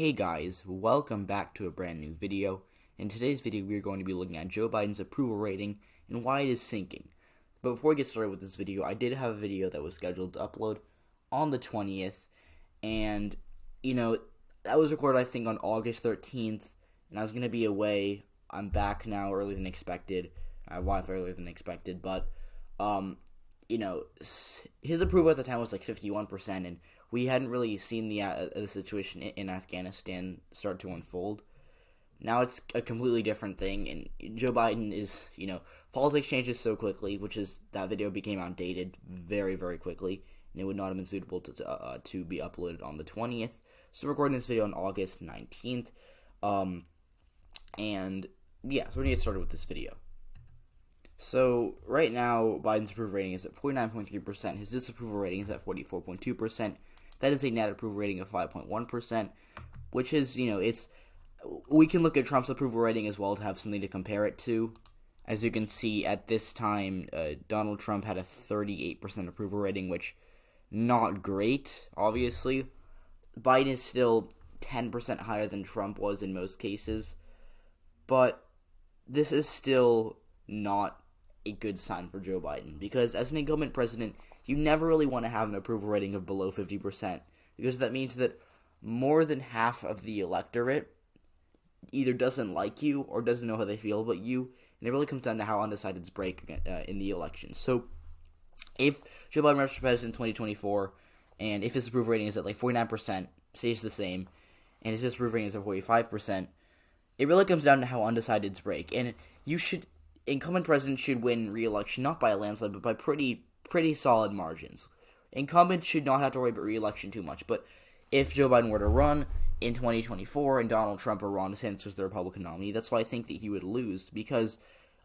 Hey guys, welcome back to a brand new video. In today's video, we are going to be looking at Joe Biden's approval rating and why it is sinking. But before we get started with this video, I did have a video that was scheduled to upload on the 20th, and, that was recorded, I think, on August 13th, and I was going to be away. I'm back now earlier than expected. I have Wi-Fi earlier than expected, but, his approval at the time was like 51%, and we hadn't really seen the situation in Afghanistan start to unfold. Now it's a completely different thing, and Joe Biden is, politics changes so quickly, which is, that video became outdated very, very quickly, and it would not have been suitable to be uploaded on the 20th. So I'm recording this video on August 19th, so we're going to get started with this video. So, right now, Biden's approval rating is at 49.3%, his disapproval rating is at 44.2%, that is a net approval rating of 5.1%, which is, we can look at Trump's approval rating as well to have something to compare it to. As you can see, at this time, Donald Trump had a 38% approval rating, which, not great, obviously. Biden is still 10% higher than Trump was in most cases, but this is still not a good sign for Joe Biden, because as an incumbent president, you never really want to have an approval rating of below 50%, because that means that more than half of the electorate either doesn't like you or doesn't know how they feel about you, and it really comes down to how undecideds break in the election. So, if Joe Biden runs for president in 2024, and if his approval rating is at like 49%, stays the same, and his disapproval rating is at 45%, it really comes down to how undecideds break, and incumbent president should win re-election not by a landslide, but by pretty solid margins. Incumbents should not have to worry about re-election too much, but if Joe Biden were to run in 2024 and Donald Trump or Ron DeSantis was the Republican nominee, that's why I think that he would lose, because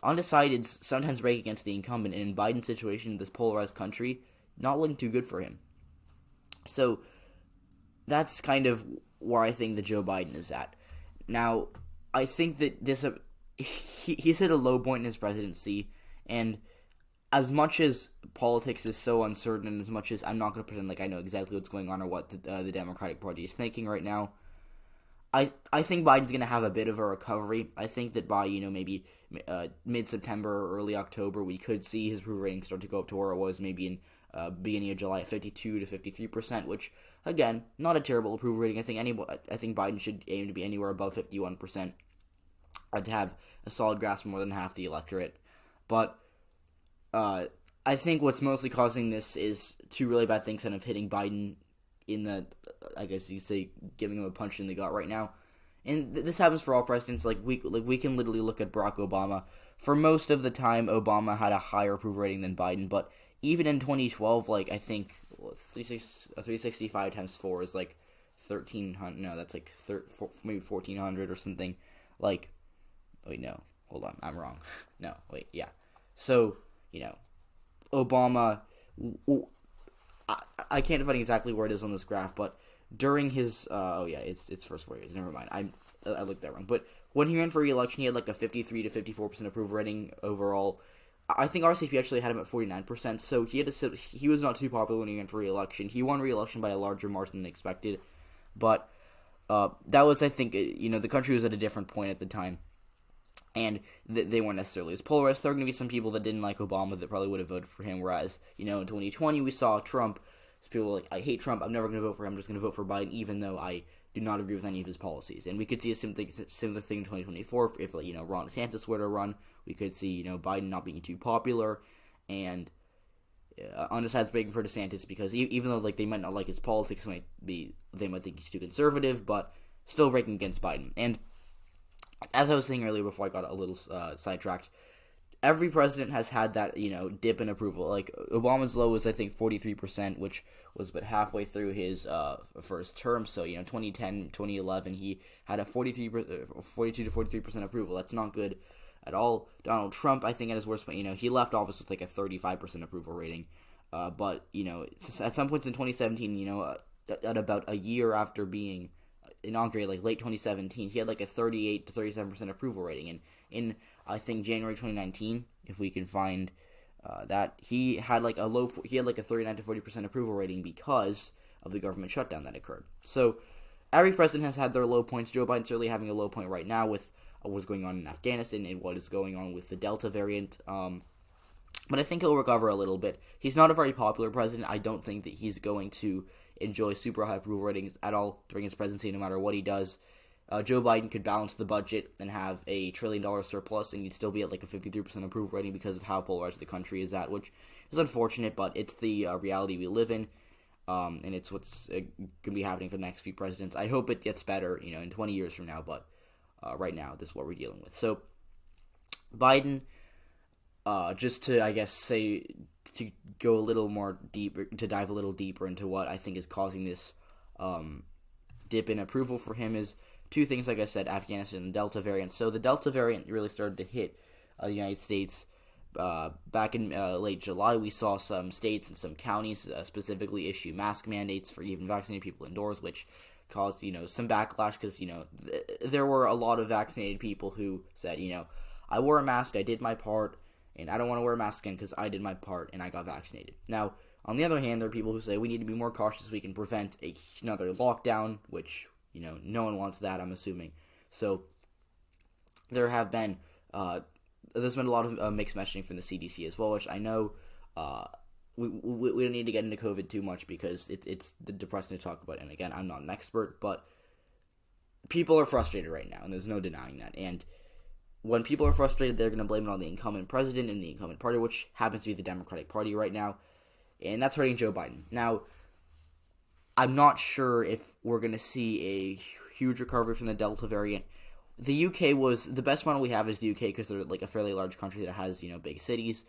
undecideds sometimes break against the incumbent, and in Biden's situation, in this polarized country, not looking too good for him. So, that's kind of where I think that Joe Biden is at. Now, I think that he's hit a low point in his presidency, and as much as politics is so uncertain, and as much as I'm not going to pretend like I know exactly what's going on or what the Democratic Party is thinking right now, I think Biden's going to have a bit of a recovery. I think that by, maybe mid-September or early October, we could see his approval rating start to go up to where it was maybe in beginning of July at 52 to 53%, which, again, not a terrible approval rating. I think Biden should aim to be anywhere above 51%. To have a solid grasp of more than half the electorate. But I think what's mostly causing this is two really bad things kind of hitting Biden in the, I guess you could say, giving him a punch in the gut right now. And this happens for all presidents. We can literally look at Barack Obama. For most of the time, Obama had a higher approval rating than Biden, but even in 2012, I think 365 times 4 is 1,300. No, that's maybe 1,400 or something. Wait, no. Hold on. I'm wrong. No, wait, yeah. So, Obama, I can't find exactly where it is on this graph, but during his, it's first 4 years. Never mind. I looked that wrong. But when he ran for re-election, he had a 53 to 54% approval rating overall. I think RCP actually had him at 49%, so he was not too popular when he ran for re-election. He won re-election by a larger margin than expected, but that was, I think, the country was at a different point at the time. And they weren't necessarily as polarized. There are going to be some people that didn't like Obama that probably would have voted for him, whereas, in 2020 we saw Trump. So people were like, I hate Trump, I'm never going to vote for him, I'm just going to vote for Biden, even though I do not agree with any of his policies. And we could see a similar thing in 2024 if Ron DeSantis were to run. We could see, Biden not being too popular, and undecideds breaking for DeSantis, because even though, they might not like his politics, they might think he's too conservative, but still breaking against Biden. And as I was saying earlier before I got a little sidetracked, every president has had that, dip in approval. Obama's low was, I think, 43%, which was about halfway through his first term. So, 2010, 2011, he had a 42 to 43% approval. That's not good at all. Donald Trump, I think, at his worst point, he left office with, a 35% approval rating. But, at some points in 2017, at about a year after being inaugurated, late 2017, he had a 38 to 37% approval rating, and in I think January 2019, if we can find that, he had a 39 to 40% approval rating because of the government shutdown that occurred. So every president has had their low points. Joe Biden's certainly having a low point right now with what's going on in Afghanistan and what is going on with the Delta variant. But I think he'll recover a little bit. He's not a very popular president. I don't think that he's going to enjoy super high approval ratings at all during his presidency, no matter what he does. Joe Biden could balance the budget and have a $1 trillion surplus, and he'd still be at like a 53% approval rating because of how polarized the country is at, which is unfortunate, but it's the reality we live in, and it's what's going to be happening for the next few presidents. I hope it gets better, in 20 years from now, but right now, this is what we're dealing with. So, Biden, just to, I guess, say, to go a little more deeper, to dive a little deeper into what I think is causing this dip in approval for him is two things, like I said, Afghanistan and Delta variant. So the Delta variant really started to hit the United States back in late July. We saw some states and some counties specifically issue mask mandates for even vaccinated people indoors, which caused, some backlash because, there were a lot of vaccinated people who said, I wore a mask, I did my part, and I don't want to wear a mask again because I did my part and I got vaccinated. Now, on the other hand, there are people who say we need to be more cautious so we can prevent another lockdown, which, no one wants that, I'm assuming. So, there have been, there's been a lot of mixed messaging from the CDC as well, which I know we don't need to get into COVID too much because it's depressing to talk about. And again, I'm not an expert, but people are frustrated right now, and there's no denying that. And when people are frustrated, they're going to blame it on the incumbent president and the incumbent party, which happens to be the Democratic Party right now, and that's hurting Joe Biden. Now, I'm not sure if we're going to see a huge recovery from the Delta variant. The UK was, the best model we have is the UK because they're like a fairly large country that has, big cities,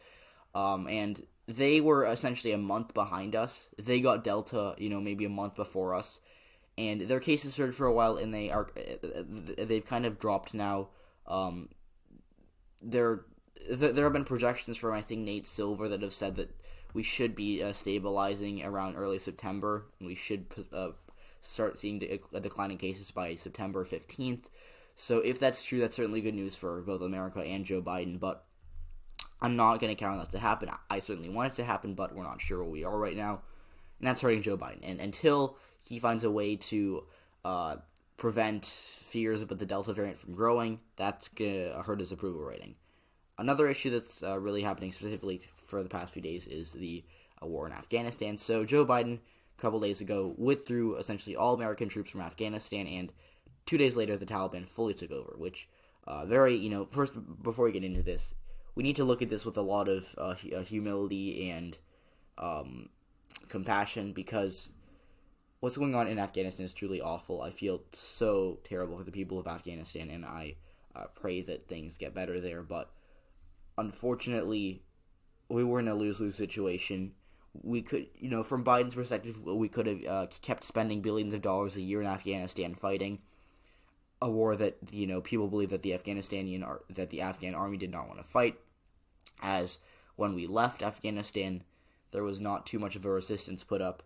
and they were essentially a month behind us. They got Delta, maybe a month before us, and their cases surged for a while, and they've kind of dropped now. There have been projections from, I think, Nate Silver that have said that we should be stabilizing around early September, and we should start seeing a decline in cases by September 15th. So if that's true, that's certainly good news for both America and Joe Biden, but I'm not going to count on that to happen. I certainly want it to happen, but we're not sure where we are right now, and that's hurting Joe Biden. And until he finds a way to prevent fears about the Delta variant from growing, that's going to hurt his approval rating. Another issue that's really happening specifically for the past few days is the war in Afghanistan. So Joe Biden, a couple days ago, withdrew essentially all American troops from Afghanistan, and 2 days later, the Taliban fully took over, which first, before we get into this, we need to look at this with a lot of humility and compassion, because what's going on in Afghanistan is truly awful. I feel so terrible for the people of Afghanistan, and I pray that things get better there, but unfortunately, we were in a lose-lose situation. We could, from Biden's perspective, we could have kept spending billions of dollars a year in Afghanistan fighting a war that, people believe that the Afghan army did not want to fight, as when we left Afghanistan, there was not too much of a resistance put up.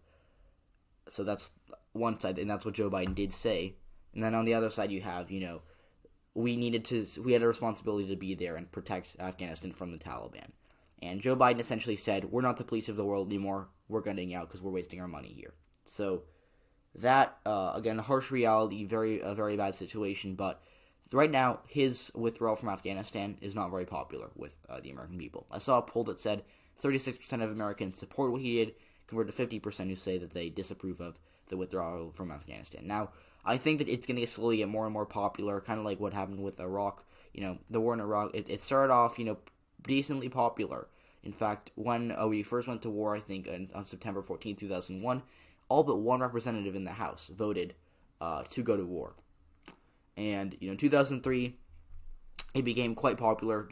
So that's one side, and that's what Joe Biden did say. And then on the other side, you have, we had a responsibility to be there and protect Afghanistan from the Taliban. And Joe Biden essentially said, we're not the police of the world anymore, we're getting out because we're wasting our money here. So that, again, harsh reality, a very bad situation, but right now, his withdrawal from Afghanistan is not very popular with the American people. I saw a poll that said 36% of Americans support what he did, compared to 50% who say that they disapprove of the withdrawal from Afghanistan. Now, I think that it's going to slowly get more and more popular, kind of like what happened with Iraq. The war in Iraq, it started off, decently popular. In fact, when we first went to war, I think on September 14, 2001, all but one representative in the House voted to go to war. And, in 2003, it became quite popular.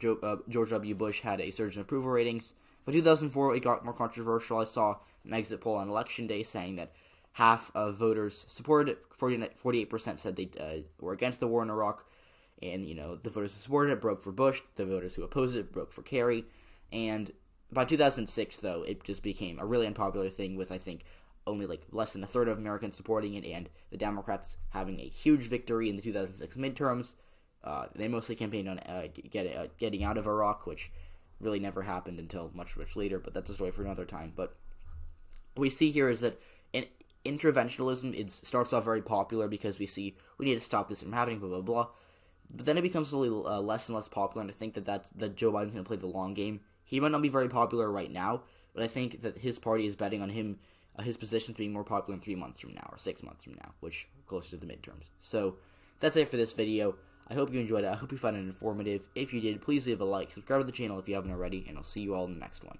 George W. Bush had a surge in approval ratings. By 2004, it got more controversial. I saw an exit poll on Election Day saying that half of voters supported it. 48% said they were against the war in Iraq. And, the voters who supported it broke for Bush. The voters who opposed it broke for Kerry. And by 2006, though, it just became a really unpopular thing with, I think, only less than a third of Americans supporting it, and the Democrats having a huge victory in the 2006 midterms. They mostly campaigned on getting out of Iraq, which really never happened until much, much later, but that's a story for another time. But what we see here is that interventionalism, it starts off very popular because we need to stop this from happening, blah, blah, blah. But then it becomes slowly less and less popular, and I think that Joe Biden's going to play the long game. He might not be very popular right now, but I think that his party is betting on him, his positions being more popular in 3 months from now, or 6 months from now, which closer to the midterms. So, that's it for this video. I hope you enjoyed it. I hope you found it informative. If you did, please leave a like, subscribe to the channel if you haven't already, and I'll see you all in the next one.